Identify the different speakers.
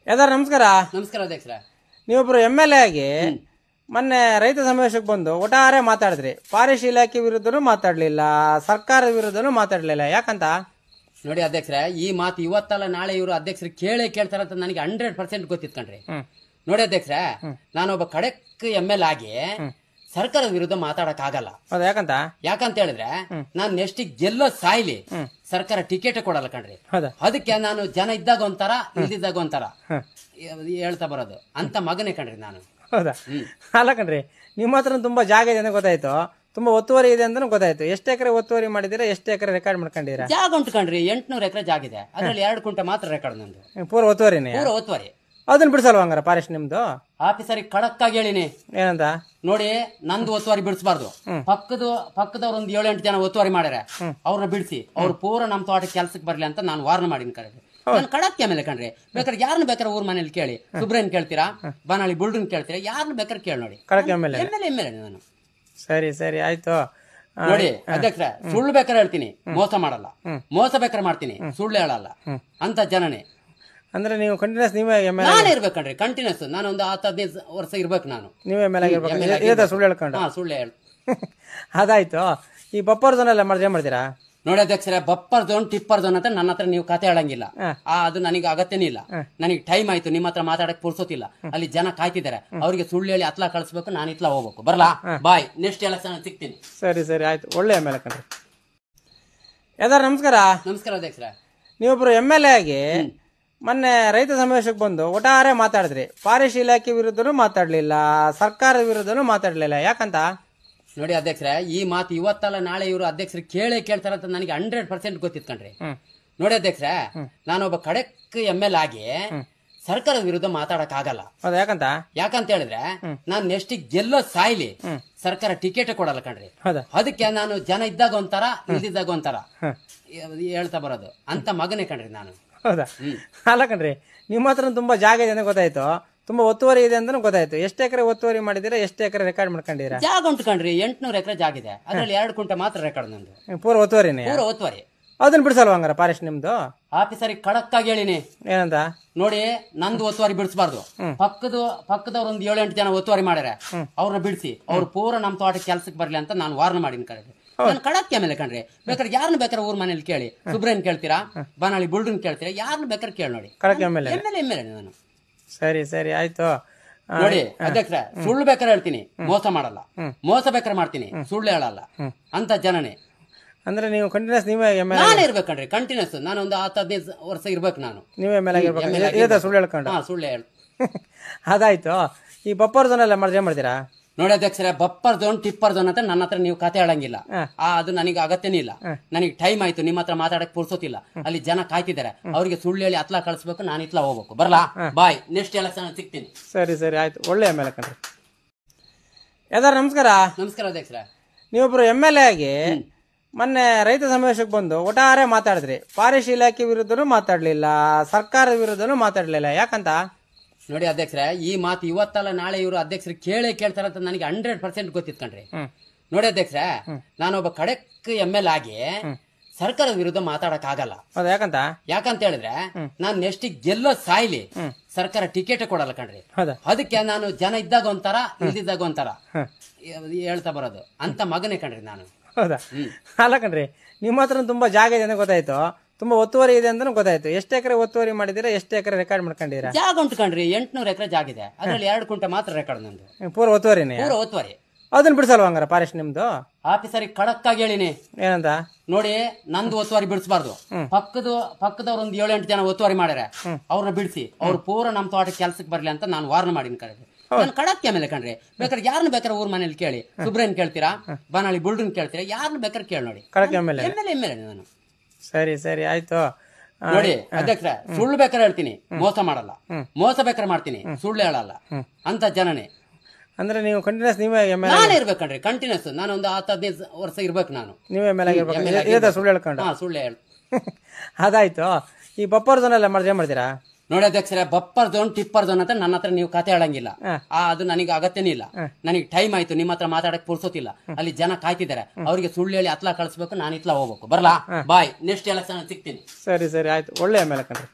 Speaker 1: ಯದಾರ ನಮಸ್ಕಾರ.
Speaker 2: ನಮಸ್ಕಾರ ಅಧ್ಯಕ್ಷರ.
Speaker 1: ನೀವೊಬ್ರು MLA ಆಗಿ ಮೊನ್ನೆ ರೈತ ಸಮಾವೇಶಕ್ಕೆ ಬಂದು ಒಟ್ಟಾರೆ ಮಾತಾಡಿದ್ರಿ. ಫಾರೆಸ್ಟ್ ಇಲಾಖೆ ವಿರುದ್ಧನೂ ಮಾತಾಡ್ಲಿಲ್ಲ, ಸರ್ಕಾರದ ವಿರುದ್ಧನೂ ಮಾತಾಡ್ಲಿಲ್ಲ. ಯಾಕಂತ
Speaker 2: ನೋಡಿ ಅಧ್ಯಕ್ಷರ, ಈ ಮಾತು ಇವತ್ತಲ್ಲ ನಾಳೆ ಇವರು ಅಧ್ಯಕ್ಷರು ಕೇಳ್ತಾರಂತ ನನಗೆ 100% ಗೊತ್ತಿತ್ತು ಕಣ್ರಿ. ನೋಡಿ ಅಧ್ಯಕ್ಷರ, ನಾನೊಬ್ಬ ಖಡಕ್ MLA ಆಗಿ ಸರ್ಕಾರದ ವಿರುದ್ಧ ಮಾತಾಡಕ್ ಆಗಲ್ಲ. ಯಾಕಂತ ಹೇಳಿದ್ರೆ ನಾನ್ ನೆಕ್ಸ್ಟ್ ಗೆಲ್ಲೋ ಸಾಯ್ಲಿ, ಸರ್ಕಾರ ಟಿಕೆಟ್ ಕೊಡಲ್ಲ ಕಣ್ರಿ. ಅದಕ್ಕೆ ನಾನು ಜನ ಇದ್ದಾಗ ಒಂಥರ, ಇಲ್ದಿದ್ದಾಗ ಒಂಥರ ಹೇಳ್ತಾ ಬರೋದು ಅಂತ ಮಗನೇ ಕಣ್ರಿ ನಾನು.
Speaker 1: ಹೌದಾ? ಅಲ್ಲ ಕಣ್ರಿ, ನಿಮ್ಮ ಹತ್ರ ತುಂಬಾ ಜಾಗ ಇದೆ ಅಂತ ಗೊತ್ತಾಯ್ತು, ತುಂಬಾ ಒತ್ತುವರಿ ಇದೆ ಅಂತ ಗೊತ್ತಾಯ್ತು. ಎಷ್ಟು ಎಕರೆ ಒತ್ತುವರಿ ಮಾಡಿದಿರಾ, ಎಷ್ಟು ಎಕರೆ ರೆಕಾರ್ಡ್ ಮಾಡ್ಕೊಂಡಿರಾ?
Speaker 2: ಜಾಗ ಉಂಟು ಕಣ್ರಿ, 800 ಎಕರೆ ಜಾಗ ಇದೆ. ಅದ್ರಲ್ಲಿ 2 ಕುಂಟೆ ಮಾತ್ರ ರೆಕಾರ್ಡ್ ನಂದು.
Speaker 1: ಪೂರ ಒತ್ತುವರಿನೇ?
Speaker 2: ಪೂರ ಒತ್ತುವರಿ.
Speaker 1: ಅದನ್ನ ಬಿಡಿಸಲ್ವ ಹಂಗಾರ ಫಾರೆಸ್ಟ್ ನಿಮ್ದು?
Speaker 2: ಆಫೀಸರಿಗೆ ಖಡಕ್ ಆಗಿ ಹೇಳಿನಿ.
Speaker 1: ಏನಂತ?
Speaker 2: ನೋಡಿ, ನಂದು ಒತ್ತುವರಿ ಬಿಡಿಸಬಾರ್ದು, ಪಕ್ಕದವ್ರು ಒಂದು 7-8 ಜನ ಒತ್ತುವರಿ ಮಾಡ್ಯಾರ, ಅವ್ರನ್ನ ಬಿಡಿಸಿ ಅವ್ರು ಪೂರ ನಮ್ ತೋಟ ಕೆಲ್ಸಕ್ಕೆ ಬರ್ಲಿ ಅಂತ ನಾನು ವಾರ್ನ್ ಮಾಡಿನ ಕರೆ. ನಾನು ಖಡಕ್ MLA ಕಣ್ರಿ. ಬೇಕಾದ್ರೆ ಯಾರನ್ನ ಬೇಕಾದ್ರೆ ಊರ್ ಮನೇಲಿ ಕೇಳಿ, ಸುಬ್ರೇನ್ ಕೇಳ್ತೀರಾ, ಬನಾಳಿ ಬುಲ್ಡನ್ ಕೇಳ್ತೀರಾ, ಯಾರನ್ನ ಬೇಕಾದ್ರೆ ಕೇಳಿ ನೋಡಿ. MLA ನಾನು.
Speaker 1: ಸರಿ ಸರಿ ಆಯ್ತು.
Speaker 2: ನೋಡಿ ಅಧ್ಯಕ್ಷರ, ಸುಳ್ಳು ಬೇಕಾದ್ರೆ ಹೇಳ್ತೀನಿ, ಮೋಸ ಮಾಡಲ್ಲ. ಮೋಸ ಬೇಕಾದ್ರೆ ಮಾಡ್ತೀನಿ, ಸುಳ್ಳು ಹೇಳಲ್ಲ ಅಂತ ಜನನೇ.
Speaker 1: ಅಂದ್ರೆ ನೀವು ಕಂಟಿನ್ಯೂಸ್ ನೀವೇ
Speaker 2: ನಾನೇ ಇರ್ಬೇಕಂಡ್ರಿ, ಕಂಟಿನ್ಯೂಸ್. ನಾನು ಒಂದು 10-15 ವರ್ಷ ಇರ್ಬೇಕು ನಾನು.
Speaker 1: ನೀವೇ ಸುಳ್ಳು ಹೇಳ್ಕೊಂಡು?
Speaker 2: ಸುಳ್ಳು ಹೇಳ.
Speaker 1: ಅದಾಯ್ತು. ಈ ಬಪ್ಪರ್ ಝೋನ್ ಎಲ್ಲ ಏನ್ ಮಾಡ್ತೀರಾ?
Speaker 2: ನೋಡಿ ಅಧ್ಯಕ್ಷರೇ, ಬಪ್ಪರ್ ಝೋನ್ ಟಿಪ್ಪರ್ ಝೋನ್ ಅಂತ ನನ್ನ ಹತ್ರ ನೀವು ಕತೆ ಹೇಳಂಗಿಲ್ಲ. ಅದು ನನಗೆ ಅಗತ್ಯನೇ ಇಲ್ಲ. ನನಗೆ ಟೈಮ್ ಆಯ್ತು, ನಿಮ್ಮ ಹತ್ರ ಮಾತಾಡಕ್ ಪುರ್ಸೋತಿಲ್ಲ. ಅಲ್ಲಿ ಜನ ಕಾಯ್ತಿದ್ದಾರೆ, ಅವ್ರಿಗೆ ಸುಳ್ಳು ಹೇಳಿ ಅತ್ಲಾ ಕಳಿಸ್ಬೇಕು, ನಾನು ಇತ್ಲಾ ಹೋಗ್ಬೇಕು. ಬರ್ಲಾ? ಬಾಯ್, ನೆಕ್ಸ್ಟ್ ಎಲೆಕ್ಷನ್ ಸಿಗ್ತೀನಿ.
Speaker 1: ಸರಿ ಸರಿ ಆಯ್ತು, ಒಳ್ಳೆ MLA ಕಣ್ರಿ. ಯದಾರ ನಮಸ್ಕಾರ.
Speaker 2: ನಮಸ್ಕಾರ ಅಧ್ಯಕ್ಷರ.
Speaker 1: ನೀವೊಬ್ರು MLA ಆಗಿ ಮೊನ್ನೆ ರೈತ ಸಮಾವೇಶಕ್ಕೆ ಬಂದು ಒಟ್ಟಾರೆ ಮಾತಾಡಿದ್ರಿ. ಫಾರೆಸ್ಟ್ ಇಲಾಖೆ ವಿರುದ್ಧನೂ ಮಾತಾಡ್ಲಿಲ್ಲ, ಸರ್ಕಾರದ ವಿರುದ್ಧನೂ ಮಾತಾಡ್ಲಿಲ್ಲ. ಯಾಕಂತ?
Speaker 2: ನೋಡಿ ಅಧ್ಯಕ್ಷರೇ, ಈ ಮಾತು ಇವತ್ತಲ್ಲ ನಾಳೆ ಇವರು ಅಧ್ಯಕ್ಷರು ಕೇಳ್ತಾರಂತ ನನಗೆ 100% ಗೊತ್ತಿತ್ತು ಕಣ್ರಿ. ನೋಡಿ ಅಧ್ಯಕ್ಷರೇ, ನಾನೊಬ್ಬ ಖಡಕ್ MLA ಆಗಿ ಸರ್ಕಾರದ ವಿರುದ್ಧ ಮಾತಾಡಕ್ ಆಗಲ್ಲ. ಯಾಕಂತ ಹೇಳಿದ್ರೆ ನಾನ್ ನೆಕ್ಸ್ಟ್ ಗೆಲ್ಲೋ ಸಾಯ್ಲಿ, ಸರ್ಕಾರ ಟಿಕೆಟ್ ಕೊಡಲ್ಲ ಕಣ್ರಿ. ಅದಕ್ಕೆ ನಾನು ಜನ ಇದ್ದಾಗ ಒಂಥರ, ಇಲ್ದಿದ್ದಾಗ ಒಂಥರ ಹೇಳ್ತಾ ಬರೋದು ಅಂತ ಮಗನೇ ಕಣ್ರಿ ನಾನು.
Speaker 1: ಹೌದಾ? ಅಲ್ಲ ಕಣ್ರಿ, ನಿಮ್ಮ ಹತ್ರ ತುಂಬಾ ಜಾಗ ಇದೆ ಅಂತ ಗೊತ್ತಾಯ್ತು, ತುಂಬಾ ಒತ್ತುವರಿ ಇದೆ ಅಂತ ಗೊತ್ತಾಯ್ತು. ಎಷ್ಟು ಎಕರೆ ಒತ್ತುವರಿ ಮಾಡಿದಿರಾ, ಎಷ್ಟು ಎಕರೆ ರೆಕಾರ್ಡ್ ಮಾಡ್ಕೊಂಡಿರಾ?
Speaker 2: ಜಾಗ ಉಂಟು ಕಣ್ರಿ, 800 ಎಕರೆ ಜಾಗ ಇದೆ. ಅದ್ರಲ್ಲಿ 2 ಕುಂಟೆ ಮಾತ್ರ ರೆಕಾರ್ಡ್ ನಂದು.
Speaker 1: ಪೂರ ಒತ್ತುವರಿನೇ?
Speaker 2: ಪೂರ ಒತ್ತುವರಿ.
Speaker 1: ಅದನ್ನ ಬಿಡಿಸಲ್ವ ಹಂಗಾರ ಫಾರೆಸ್ಟ್ ನಿಮ್ದು?
Speaker 2: ಆಫೀಸರಿಗೆ ಖಡಕ್ ಆಗಿ ಹೇಳಿನಿ.
Speaker 1: ಏನಂತ?
Speaker 2: ನೋಡಿ, ನಂದು ಒತ್ತುವರಿ ಬಿಡಿಸಬಾರ್ದು, ಪಕ್ಕದವ್ರು ಒಂದು 7-8 ಜನ ಒತ್ತುವರಿ ಮಾಡ್ಯಾರ, ಅವ್ರನ್ನ ಬಿಡಿಸಿ ಅವ್ರು ಪೂರ ನಮ್ ತೋಟ ಕೆಲ್ಸಕ್ಕೆ ಬರ್ಲಿ ಅಂತ ನಾನು ವಾರ್ನ್ ಮಾಡಿನ ಕರೆ. ನಾನು ಖಡಕ್ MLA ಕಣ್ರಿ. ಬೇಕಾದ್ರೆ ಯಾರನ್ನ ಬೇಕಾದ್ರೆ ಊರ್ ಮನೇಲಿ ಕೇಳಿ, ಸುಬ್ರೇನ್ ಕೇಳ್ತೀರಾ, ಬನಾಳಿ ಬುಲ್ಡನ್ ಕೇಳ್ತೀರಾ, ಯಾರನ್ನ ಬೇಕಾದ್ರೆ ಕೇಳಿ ನೋಡಿ. MLA ನಾನು.
Speaker 1: ಸರಿ ಸರಿ ಆಯ್ತು.
Speaker 2: ನೋಡಿ ಅಧ್ಯಕ್ಷರ, ಸುಳ್ಳು ಬೇಕಾದ್ರೆ ಹೇಳ್ತೀನಿ, ಮೋಸ ಮಾಡಲ್ಲ. ಮೋಸ ಬೇಕಾದ್ರೆ ಮಾಡ್ತೀನಿ, ಸುಳ್ಳು ಹೇಳಲ್ಲ ಅಂತ ಜನನೇ.
Speaker 1: ಅಂದ್ರೆ ನೀವು ಕಂಟಿನ್ಯೂಸ್ ನೀವೇ
Speaker 2: ನಾನೇ ಇರ್ಬೇಕಂಡ್ರಿ, ಕಂಟಿನ್ಯೂಸ್. ನಾನು ಒಂದು 10-15 ವರ್ಷ ಇರ್ಬೇಕು ನಾನು.
Speaker 1: ನೀವೇ ಸುಳ್ಳು ಹೇಳ್ಕೊಂಡು?
Speaker 2: ಸುಳ್ಳು ಹೇಳ.
Speaker 1: ಅದಾಯ್ತು. ಈ ಬಪ್ಪರ್ ಝೋನ್ ಎಲ್ಲ ಏನ್ ಮಾಡ್ತೀರಾ?
Speaker 2: ನೋಡಿ ಅಧ್ಯಕ್ಷರೇ, ಬಪ್ಪರ್ ಝೋನ್ ಟಿಪ್ಪರ್ ಝೋನ್ ಅಂತ ನನ್ನ ಹತ್ರ ನೀವು ಕತೆ ಹೇಳಂಗಿಲ್ಲ. ಅದು ನನಗೆ ಅಗತ್ಯನೇ ಇಲ್ಲ. ನನಗೆ ಟೈಮ್ ಆಯ್ತು, ನಿಮ್ಮ ಹತ್ರ ಮಾತಾಡಕ್ ಪುರ್ಸೋತಿಲ್ಲ. ಅಲ್ಲಿ ಜನ ಕಾಯ್ತಿದ್ದಾರೆ, ಅವ್ರಿಗೆ ಸುಳ್ಳು ಹೇಳಿ ಅತ್ಲಾ ಕಳಿಸ್ಬೇಕು, ನಾನು ಇತ್ಲಾ ಹೋಗ್ಬೇಕು. ಬರ್ಲಾ? ಬಾಯ್, ನೆಕ್ಸ್ಟ್ ಎಲೆಕ್ಷನ್ ಸಿಗ್ತೀನಿ.
Speaker 1: ಸರಿ ಸರಿ ಆಯ್ತು, ಒಳ್ಳೆ MLA ಕಣ್ರಿ. ಯದಾರ ನಮಸ್ಕಾರ.
Speaker 2: ನಮಸ್ಕಾರ ಅಧ್ಯಕ್ಷರ.
Speaker 1: ನೀವೊಬ್ರು MLA ಆಗಿ ಮೊನ್ನೆ ರೈತ ಸಮಾವೇಶಕ್ಕೆ ಬಂದು ಒಟ್ಟಾರೆ ಮಾತಾಡಿದ್ರಿ. ಫಾರೆಸ್ಟ್ ಇಲಾಖೆ ವಿರುದ್ಧನೂ ಮಾತಾಡ್ಲಿಲ್ಲ, ಸರ್ಕಾರದ ವಿರುದ್ಧನೂ ಮಾತಾಡ್ಲಿಲ್ಲ. ಯಾಕಂತ?
Speaker 2: ನೋಡಿ ಅಧ್ಯಕ್ಷರೇ, ಈ ಮಾತು ಇವತ್ತಲ್ಲ ನಾಳೆ ಇವರು ಅಧ್ಯಕ್ಷರು ಕೇಳ್ತಾರಂತ ನನಗೆ 100% ಗೊತ್ತಿತ್ತು ಕಣ್ರಿ. ನೋಡಿ ಅಧ್ಯಕ್ಷರೇ, ನಾನೊಬ್ಬ ಖಡಕ್ MLA ಆಗಿ ಸರ್ಕಾರದ ವಿರುದ್ಧ ಮಾತಾಡಕ್ ಆಗಲ್ಲ. ಯಾಕಂತ ಹೇಳಿದ್ರೆ ನಾನ್ ನೆಕ್ಸ್ಟ್ ಗೆಲ್ಲೋ ಸಾಯ್ಲಿ, ಸರ್ಕಾರ ಟಿಕೆಟ್ ಕೊಡಲ್ಲ ಕಣ್ರಿ. ಅದಕ್ಕೆ ನಾನು ಜನ ಇದ್ದಾಗ ಒಂಥರ, ಇಲ್ದಿದ್ದಾಗ ಒಂಥರ ಹೇಳ್ತಾ ಬರೋದು ಅಂತ ಮಗನೇ ಕಣ್ರಿ ನಾನು.
Speaker 1: ಹೌದಾ? ಅಲ್ಲ ಕಣ್ರಿ, ನಿಮ್ಮ ಹತ್ರ ತುಂಬಾ ಜಾಗ ಇದೆ ಅಂತ ಗೊತ್ತಾಯ್ತು, ತುಂಬಾ ಒತ್ತುವರಿ ಇದೆ ಅಂತ ಗೊತ್ತಾಯ್ತು. ಎಷ್ಟು ಎಕರೆ ಒತ್ತುವರಿ ಮಾಡಿದಿರಾ, ಎಷ್ಟು ಎಕರೆ ರೆಕಾರ್ಡ್ ಮಾಡ್ಕೊಂಡಿರಾ?
Speaker 2: ಜಾಗ ಉಂಟು ಕಣ್ರಿ, 800 ಎಕರೆ ಜಾಗ ಇದೆ. ಅದ್ರಲ್ಲಿ 2 ಕುಂಟೆ ಮಾತ್ರ ರೆಕಾರ್ಡ್ ನಂದು.
Speaker 1: ಪೂರ ಒತ್ತುವರಿನೇ?
Speaker 2: ಪೂರ ಒತ್ತುವರಿ.
Speaker 1: ಅದನ್ನ ಬಿಡಿಸಲ್ವ ಹಂಗಾರ ಫಾರೆಸ್ಟ್ ನಿಮ್ದು?
Speaker 2: ಆಫೀಸರಿಗೆ ಖಡಕ್ ಆಗಿ ಹೇಳಿನಿ.
Speaker 1: ಏನಂತ?
Speaker 2: ನೋಡಿ, ನಂದು ಒತ್ತುವರಿ ಬಿಡಿಸಬಾರ್ದು, ಪಕ್ಕದವ್ರು ಒಂದು 7-8 ಜನ ಒತ್ತುವರಿ ಮಾಡ್ಯಾರ, ಅವ್ರನ್ನ ಬಿಡಿಸಿ ಅವ್ರು ಪೂರ ನಮ್ ತೋಟ ಕೆಲ್ಸಕ್ಕೆ ಬರ್ಲಿ ಅಂತ ನಾನು ವಾರ್ನ್ ಮಾಡಿನ ಕರೆ. ನಾನು ಖಡಕ್ MLA ಕಣ್ರಿ. ಬೇಕಾದ್ರೆ ಯಾರನ್ನ ಬೇಕಾದ್ರೆ ಊರ್ ಮನೇಲಿ ಕೇಳಿ, ಸುಬ್ರೇನ್ ಕೇಳ್ತೀರಾ, ಬನಾಳಿ ಬುಲ್ಡನ್ ಕೇಳ್ತೀರಾ, ಯಾರನ್ನ ಬೇಕಾದ್ರೆ ಕೇಳಿ ನೋಡಿ. MLA ನಾನು.
Speaker 1: ಸರಿ ಸರಿ ಆಯ್ತು.
Speaker 2: ನೋಡಿ ಅಧ್ಯಕ್ಷರ, ಸುಳ್ಳು ಬೇಕಾದ್ರೆ ಹೇಳ್ತೀನಿ, ಮೋಸ ಮಾಡಲ್ಲ. ಮೋಸ ಬೇಕಾದ್ರೆ ಮಾಡ್ತೀನಿ, ಸುಳ್ಳು ಹೇಳಲ್ಲ ಅಂತ ಜನನೇ.
Speaker 1: ಅಂದ್ರೆ ನೀವು ಕಂಟಿನ್ಯೂಸ್ ನೀವೇ
Speaker 2: ನಾನೇ ಇರ್ಬೇಕಂಡ್ರಿ, ಕಂಟಿನ್ಯೂಸ್. ನಾನು ಒಂದು 10-15 ವರ್ಷ ಇರ್ಬೇಕು ನಾನು.
Speaker 1: ನೀವೇ ಸುಳ್ಳು ಹೇಳ್ಕೊಂಡು?
Speaker 2: ಸುಳ್ಳು ಹೇಳ.
Speaker 1: ಅದಾಯ್ತು. ಈ ಬಪ್ಪರ್ ಝೋನ್ ಎಲ್ಲ ಏನ್ ಮಾಡ್ತೀರಾ?
Speaker 2: ನೋಡಿ ಅಧ್ಯಕ್ಷರೇ, ಬಪ್ಪರ್ ಝೋನ್ ಟಿಪ್ಪರ್ ಝೋನ್ ಅಂತ ನನ್ನ ಹತ್ರ ನೀವು ಕತೆ ಹೇಳಂಗಿಲ್ಲ. ಅದು ನನಗೆ ಅಗತ್ಯನೇ ಇಲ್ಲ. ನನಗೆ ಟೈಮ್ ಆಯ್ತು, ನಿಮ್ಮ ಹತ್ರ ಮಾತಾಡಕ್ ಪುರ್ಸೋತಿಲ್ಲ. ಅಲ್ಲಿ ಜನ ಕಾಯ್ತಿದ್ದಾರೆ, ಅವ್ರಿಗೆ ಸುಳ್ಳು ಹೇಳಿ ಅತ್ಲಾ ಕಳಿಸ್ಬೇಕು, ನಾನು ಇತ್ಲಾ ಹೋಗ್ಬೇಕು. ಬರ್ಲಾ? ಬಾಯ್, ನೆಕ್ಸ್ಟ್ ಎಲೆಕ್ಷನ್ ಸಿಗ್ತೀನಿ.
Speaker 1: ಸರಿ ಸರಿ ಆಯ್ತು, ಒಳ್ಳೆ MLA ಕಣ್ರಿ.